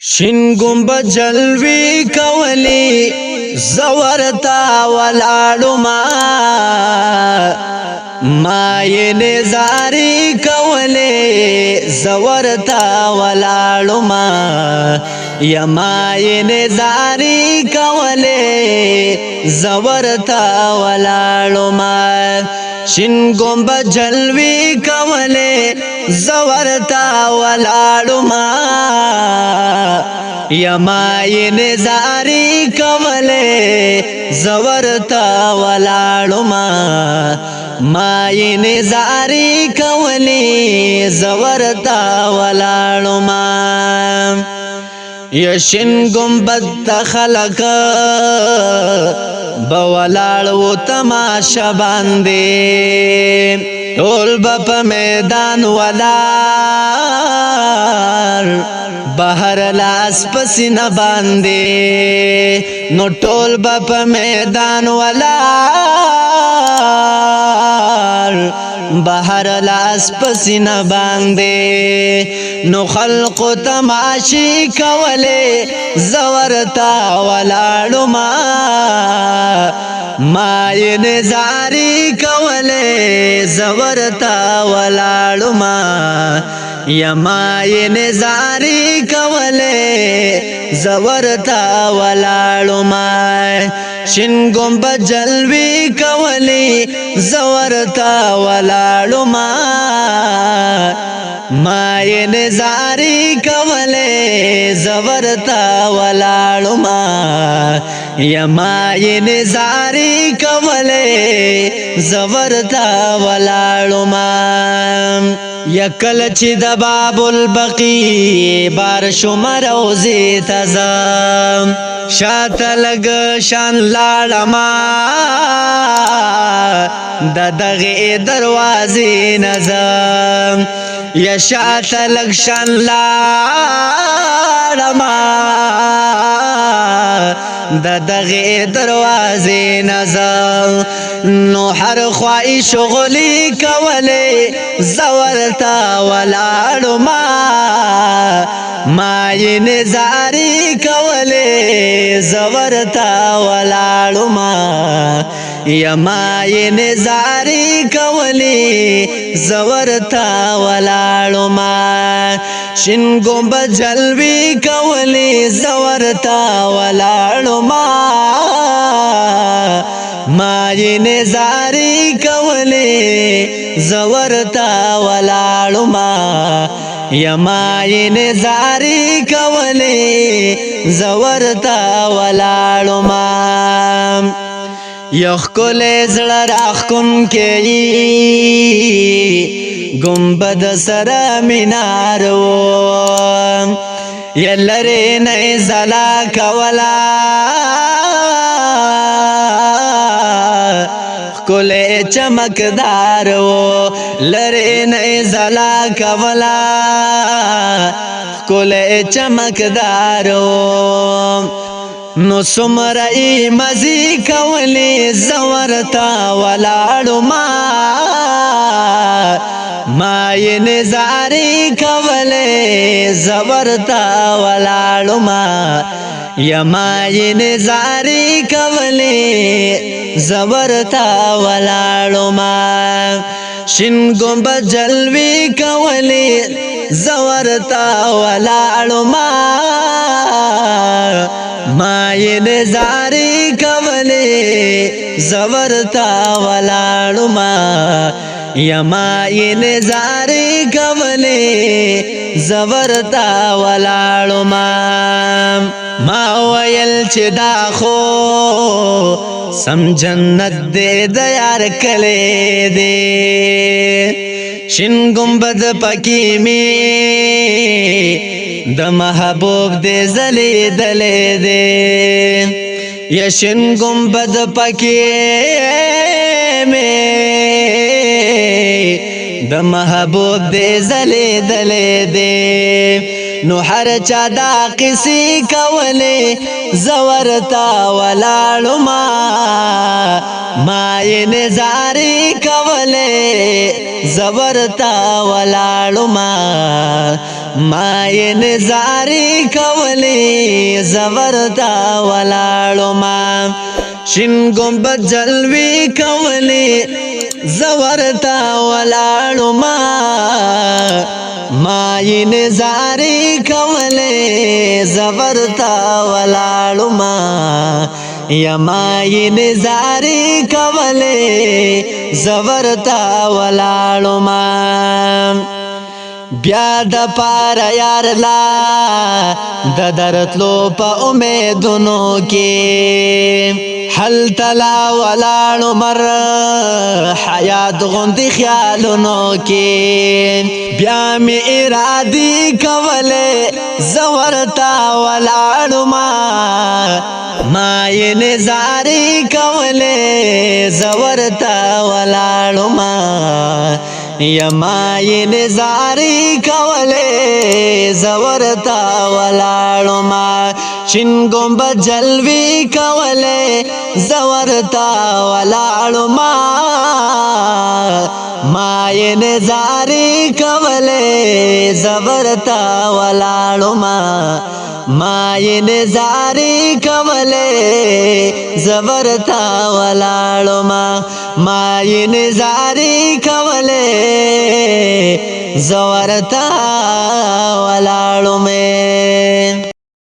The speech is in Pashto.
شین گنبد جلوی کولی زورتا ولاړو ما یې نزاری کولی زورتا ولاړو یا ما یې نزاری کولی زورتا ولاړو شین گنبد جلوی کولی زورتا ولاړو یا ما یې نزاری کولی زورتا ولاړو ما یې نزاری کولی زورتا ولاړو یا شین گنبد ته خلق بولاړو تماشا باندې ټول په میدان ولاړ بهر لاس پسینه باندې نو ټول په میدان ولاړ بهر لاس پسینه باندې نو خلق تماشی کوله زورتا ولاړو ما یې نزاری کوله زورتا ولاړو یا ما یې نزاری کوله زورتا ولاړو شین گنبد جلوی کولی زورتا ولاړو ما یې نزاری کوله زورتا ولاړو یا ما یې نزاری کوله زورتا ولاړو یا کله چې د باب البقی بار شمر روزي تزم شاته لګ شان لاړما د دغه دروازې نظم یا شاته لګ شان لاړما د دغه دروازې نظم نو هر خوای شغلی کوله زورتا ولاړو ما یې نزاری کوله زورتا ولاړو یا ما یې نزاری کوله زورتا ولاړو شین گنبد جلوی کوله زورتا ولاړو ما یې نزاری کوله زورتا ولاړو یا ما یې نزاری کوله زورتا ولاړو یخ کله زړه راخون کې گنبد سره مینار و یا لری نه زلا کولا کله چمکدار و لری نه زلا کولا کله چمکدار و نو سمرئی مزی کولی زورتا ولاړو ما یې نزاری کولی زورتا ولاړو یا ما یې نزاری کولی زورتا ولاړو شین گنبد جلوی کولی زورتا ولاړو ما یې نزاری کوله زورتا ولاړو یا ما یې نزاری کوله زورتا ولاړو ما ویل چې دا خو سم جنت دې د یار کله دې شین گنبد پکی می د محبوب دې زلی دلې دې یا شین گنبد پکی می د محبوب دې زلی دلې دې نو هر چا دا قصې کوله زورتا ولاړو ما یې نزاری کوله زورتا ولاړو ما یې نظاری کولی زورتا ولاړو ما شین گنبد جلوی کولی زورتا ولاړو ما یې نظاری کولی زورتا ولاړو یا ما یې نظاری کولی زورتا ولاړو بیا د پار یار لا د درتلو په امیدونو کې حل تلا ولاړو مر حیات غوندې خیالونو کې بیا می ارادي کوله زورتا ولاړو ما یې نظاری کوله زورتا ولاړو یا ما یې نظاری کوله زورتا ولاړو شین گنبد جلوی کوله زورتا ولاړو ما یې نظاری کوله زورتا ولاړو ما یې نظاری کوله زورتا ولاړو ما یې نظاری کوله زورتا ولاړو